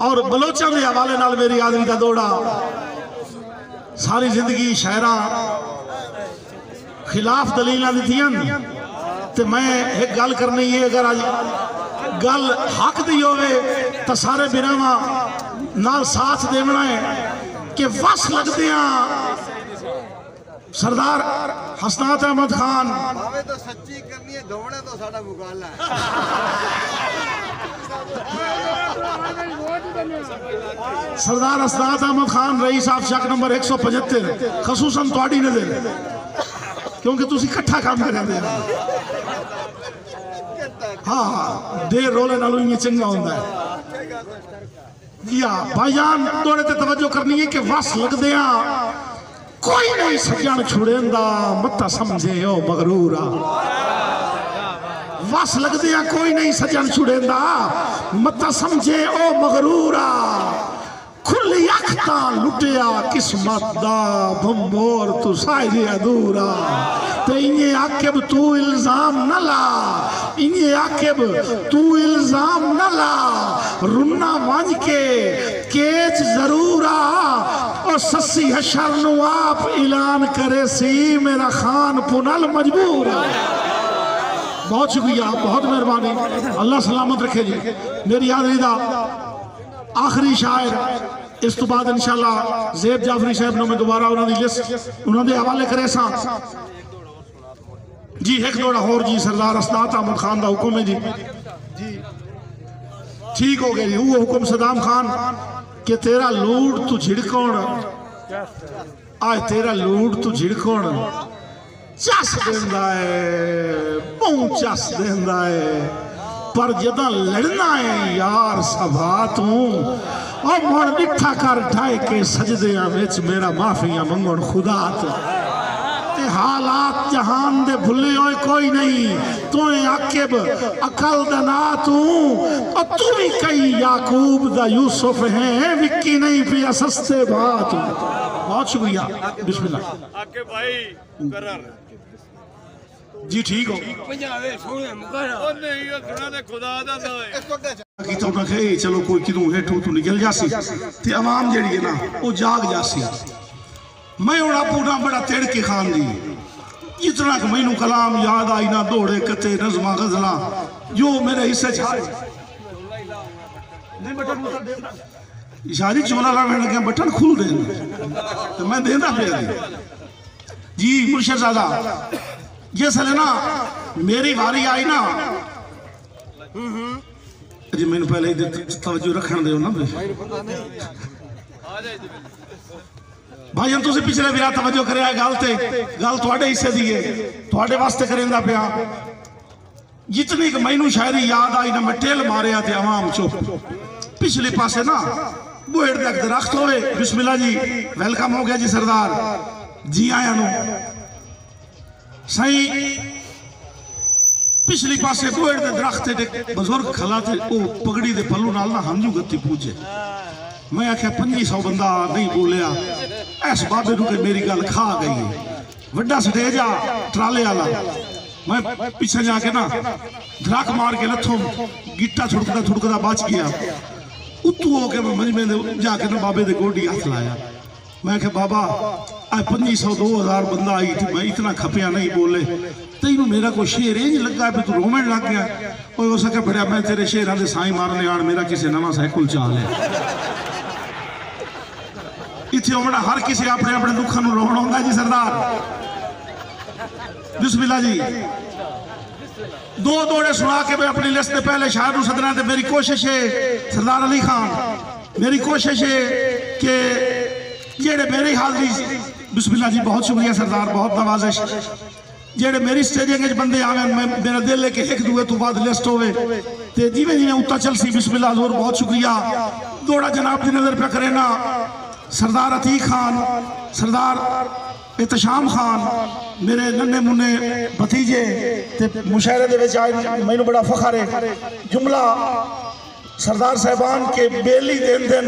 और बलोचा के हवाले नाल मेरी आदमी का दौड़ा सारी जिंदगी शायरा खिलाफ दलील दिथियां ते मैं एक गल करनी है अगर आज गल हक दी होवे तो सारे बिरावा नाल साथ देना है कि वस लगते सरदार हसनात अहमद खान तो सच्ची करनी है दौड़े तो साडा मुकाबला है। सरदार हसनात अहमद खान रईस साहब शक नंबर 175 खसूसन तुहाडी नजर क्योंकि तुसी इकट्ठा काम करते हैं। हाँ देर रोले नालों ये चंगा होता है या भाईजान दौड़े ते तवज्जो करनी है कि वस लगदे कोई नहीं सज्जन छुड़ेंदा मत समझे ओ मगरूरा वस लगदे कोई नहीं सज्जन छुड़ेंदा मत समझे ओ मगरूरा खुली अखता लुटिया किस्मत दा बंबोर तू साइरे अधूरा ते इन्हे आकेब तू इल्जाम न ला इन्हे आकेब तू इल्जाम न ला रुन्ना वंज के केच जरूर और सस्सी हशर नु आप ऐलान करे सी मेरा खान पुनल मजबूर। बहुत शुक्रिया बहुत मेहरबानी अल्लाह सलामत रखे जी। मेरी हाज़री दा आखिरी शायर इस तो बाद इंशाअल्लाह ज़ेब जाफरी साहब ने मैं दोबारा उन्होंने लिस्ट उन्होंने हवाले करे सा जी एक दौड़ा होर जी सरदार हसनात अहमद खान का हुक्म है जी ठीक हो गया जी वो हुक्म सदाम खान कि तेरा लूट तू झिड़कोण आज तेरा लूट तू झिड़कोण चस देंदा है मुंह चस देंदा है पर जदा लड़ना है यार सभा तू और मुड़ डिठा कर ढाई के सजदियां विच मेरा माफिया मंगण खुदा तू ते हालात जहान दे भुले होए कोई नहीं तू आकिब अकल दा ना तू और तू भी कई याकूब दा यूसुफ है विक्की नहीं पिया सस्ते बात। बहुत शुक्रिया बिस्मिल्लाह आके भाई मुकर्रर जी ठीक हो पंजाबे सोने मुकर्रर ओ नहीं ये सुना ने खुदा दा है की तो ना कहे चलो कोई किदू हेठू तू निकल जासी ते आवाम जेड़ी है ना वो जाग जासी। मैं हूँ आपू ना बड़ा तेड़ के खान दी इतना कि मैनू कलाम याद आई ना दौड़े कते नज़मा गजला जो मेरे हिस्से इशारी चोला लाने लगे बटन खुल दे तो मैं देना पे जी मुर्शद ज़ादा जिसले ना मेरी बारी आई ना जी मैंने पहले तवज्जो रखने दो ना भाई हम तुझे पिछले ब्याह तवज्जो करे गल ते गल थोड़े हिस्से दी है थोड़े वास्ते करेंदा पिया जितनी कि मैनू शायरी याद आई ना मैं टेल मारिया ते आवाम चुप पिछले पासे ना बुहेड़ दे दरख्त होए बिस्मिल्लाह जी वेलकम हो गया जी सरदार जी आया नु सही पिछली पासे बुहेड़ दे दरख्त ते बुजुर्ग खला थे ओ पगड़ी दे पल्लू नाल ना हमजू गत्ती पूछे मैं आख्या 2500 बंदा नहीं बोलिया इस बाबे नूं मेरी गल खा गई है वड्डा स्टेज आ ट्राले वाला मैं पीछे जाके ना धड़क मार के लथों गिट्टा छुड़कदा छुड़कदा बच गया उतू होके मैं मजमे जाके ना बाबे दे गोडी हाथ लाया मैं आख्या बाबा आज 2500 2000 बंदा आई थी मैं इतना खपिया नहीं बोले तेनू मेरा कोई शेर ही नहीं लगा तू रोमन लग गया और हो सके बड़िया मैं तेरे शेरां दे साई मारने आन मेरा किसी नवा साइकिल चाल है इतने होना हर किसी अपने अपने दुखा रोना होगा जी सरदार बिस्मिल्लाह जी दो दौड़े सुना के मैं अपनी लिस्ट में पहले शायर को सदना थे। मेरी कोशिश है सरदार अली खान मेरी कोशिश है कि जेड़े मेरी हाजरी बिस्मिल्लाह जी बहुत शुक्रिया सरदार बहुत नवाजिश जेड़े मेरी स्टेजिंग बंदे आवे मैं मेरा दिल है कि एक दूए तो बाद लिस्ट होवे ते जिवें जिवें उत्ता चल सी बिस्मिल्लाह हजूर बहुत शुक्रिया दौड़ा जनाब की नजर पे करे ना सरदार अतीक खान सरदार एहतशाम खान मेरे नन्हे मुन्ने भतीजे ते मुशायरे दे विच आए मैनू बड़ा फखर है जुमला सरदार साहबान के बेली देन दिन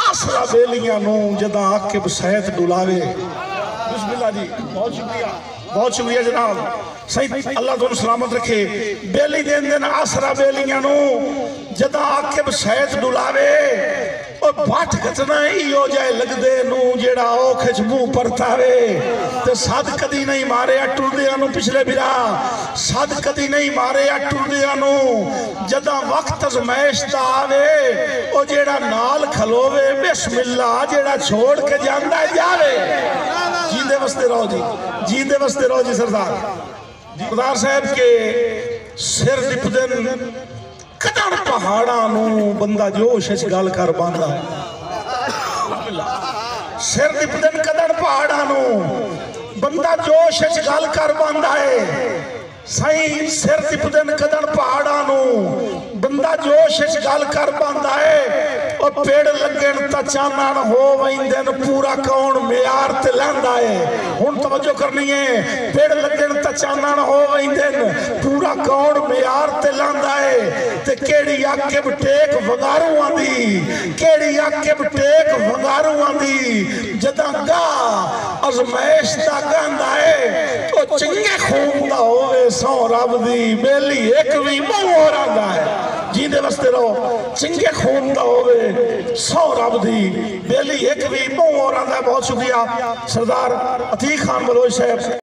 आसरा बेलियां नूं जदा आके बसैत डुलावे बिस्मिल्लाह जी बहुत शुक्रिया। बहुत शुक्रिया जनाब। सही अल्लाह तुम सलामत रखे। बेली देन दिन आसरा बेलियां नू जदा आके शैत डुलावे और बट घटना इो जाए लगदे नू जेड़ा औखे च मुंह परतावे ते सद कदी नहीं मारे टुरदियां नू पिछले बिरा सद कदी नहीं मारे टुरदियां नू जदा वक्त अजमैश दा आवे ओ जेड़ा नाल खलोवे बिस्मिल्लाह जेड़ा छोड़ के जांदा जावे। जींदे वसते रहो जी, जींदे वसते रहो जी। सरदार साहब के सिर दिपदन कदर पहाड़ा नू बंदा जोश च गल कर पांदा है। सिर दिपदन कदर पहाड़ा नू बंदा जोश च गल कर पांदा है। सही सिर दिपदन कदर पहाड़ा नू बंदा जोश च गल कर पांदा है। और पेड़ लगन ता चानन हो वैंदन पूरा कौन म्यार ते लैंदा है। हुण तवज्जो करनी है। पेड़ लगन ता चानन हो वैंदन पूरा कौन म्यार ते लैंदा है। ते केड़ी आके बटेक वगारूआं दी केड़ी आके बटेक वगारूआं दी जदा गा अजमैश दा गांदा है तो चंगे खून दा होवे सौ रब दी बेली एक भी मुंह हो रहा है। जींदे वसते रहो। चंगे खून दा होवे सौ रब दी बेली एक भी मुंह हो रहा है। बहुत शुक्रिया सरदार अतीक खान बलोच साहब।